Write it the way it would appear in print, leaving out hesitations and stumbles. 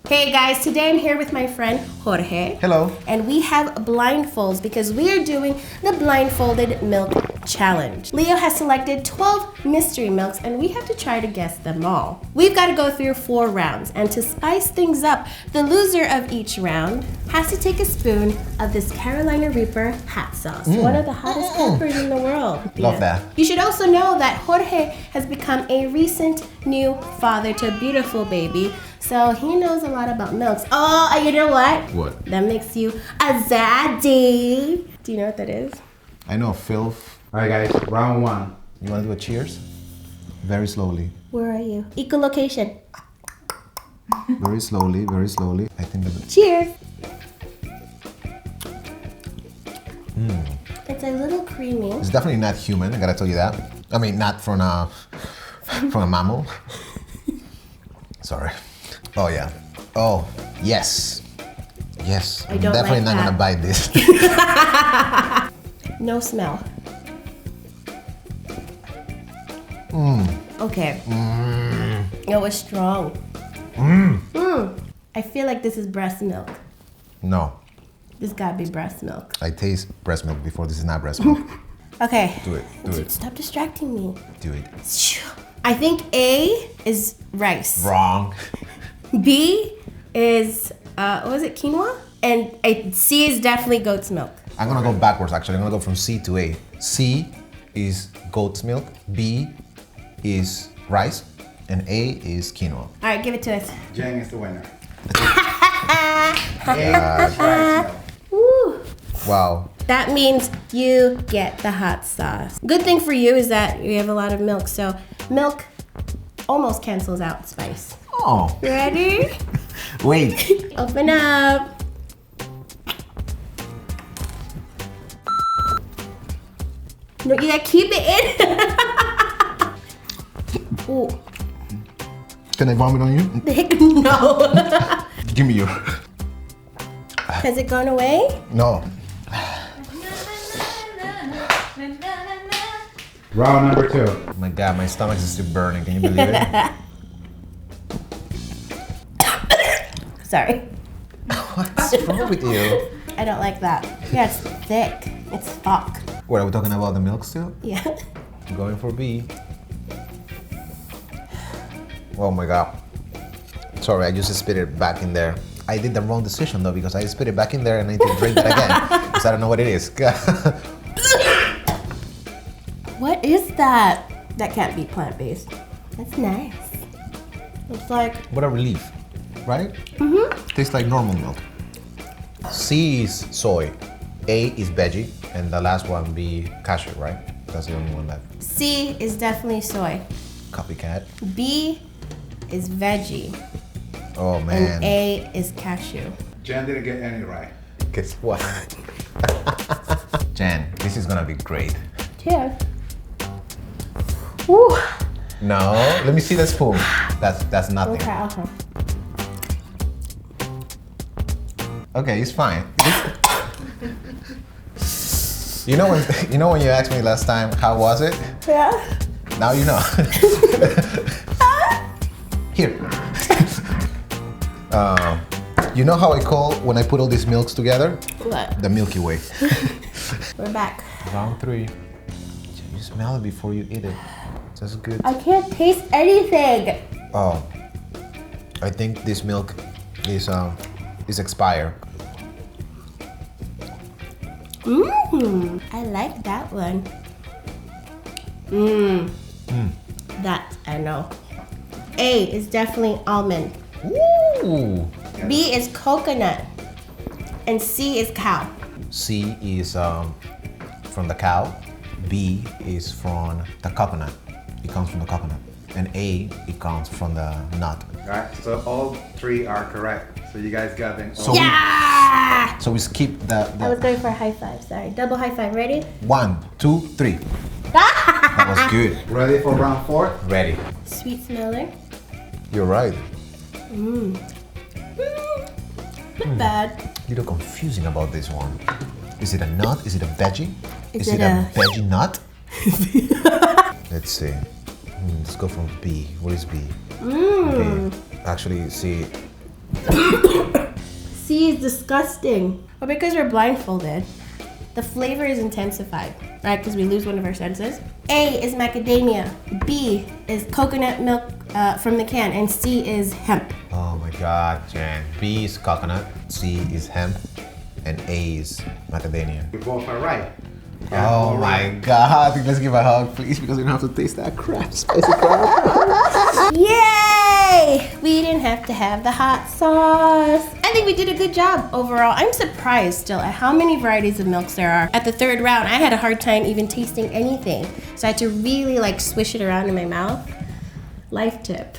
Hey guys, today I'm here with my friend Jorge. Hello. And we have blindfolds because we are doing the Blindfolded Milk Challenge. Leo has selected 12 mystery milks and we have to try to guess them all. We've got to go through 4 rounds, and to spice things up, the loser of each round has to take a spoon of this Carolina Reaper hot sauce, one of the hottest peppers in the world. Love that. You should also know that Jorge has become a recent new father to a beautiful baby, so he knows a lot about milks. Oh, you know what? What? That makes you a zaddy. Do you know what that is? I know, filth. All right, guys, round 1. You want to do a cheers? Very slowly. Where are you? Echolocation. Very slowly, very slowly. I think that... Cheers. It's a little creamy. It's definitely not human, I gotta tell you that. I mean, not from a mammal. Sorry. Oh, yeah. Oh, yes. Yes. I don't definitely like not that. gonna bite this. No smell. Okay. It was strong. I feel like this is breast milk. No. This gotta be breast milk. I taste breast milk before. This is not breast milk. Okay. Do it. Do it. Stop distracting me. Do it. I think A is rice. Wrong. B is, what was it, quinoa? And C is definitely goat's milk. I'm gonna go backwards, actually. I'm gonna go from C to A. C is goat's milk. B is rice. And A is quinoa. All right, give it to us. Jen is the winner. Woo. Wow. That means you get the hot sauce. Good thing for you is that you have a lot of milk, so milk almost cancels out spice. Oh. Ready? Wait. Open up. No, you gotta keep it in. Ooh. Can I vomit on you? No. Give me your... Has it gone away? No. Round number 2. Oh my God, my stomach is still burning. Can you believe it? Sorry. What's wrong with you? I don't like that. Yeah, it's thick. It's fuck. What, are we talking about the milk still? Yeah. I'm going for B. Oh my God. Sorry, I just spit it back in there. I did the wrong decision though, because I spit it back in there and I need to drink it again. Because I don't know what it is. What is that? That can't be plant-based. That's nice. It's like... What a relief, right? Tastes like normal milk. C is soy. A is veggie. And the last one be cashew, right? That's the only one left. C is definitely soy. Copycat. B is veggie. Oh man. And A is cashew. Jen didn't get any right. Guess what? Jen, this is gonna be great. Cheers. Woo. No, let me see the spoon. That's nothing. Okay. Okay, it's fine. You know when you asked me last time how was it? Yeah. Now you know. Here. You know how I call when I put all these milks together? What? The Milky Way. We're back. Round 3. You smell it before you eat it. That's good. I can't taste anything. Oh, I think this milk is expired. I like that one. That I know. A is definitely almond. Ooh. B is coconut. And C is cow. C is from the cow. B is from the coconut. It comes from the coconut. And A, it comes from the nut. Alright, so all 3 are correct. So you guys got them. So Yeah! So we skip the I was going for a high five, sorry. Double high five, ready? 1, 2, 3. That was good. Ready for round 4? Ready. Sweet smeller. You're right. Not bad. Little confusing about this one. Is it a nut? Is it a veggie? Is it it a a- veggie nut? Let's see. Let's go from B. What is B? B. Actually, see, C is disgusting. But because we're blindfolded, the flavor is intensified, right? Because we lose one of our senses. A is macadamia. B is coconut milk from the can. And C is hemp. Oh my God, Jan. B is coconut, C is hemp, and A is macadamia. You both are right. Oh my God. Let's give a hug, please, because we don't have to taste that crap, spicy crap. Yay! We didn't have to have the hot sauce. I think we did a good job overall. I'm surprised still at how many varieties of milks there are. At the third round, I had a hard time even tasting anything. So I had to really like swish it around in my mouth. Life tip.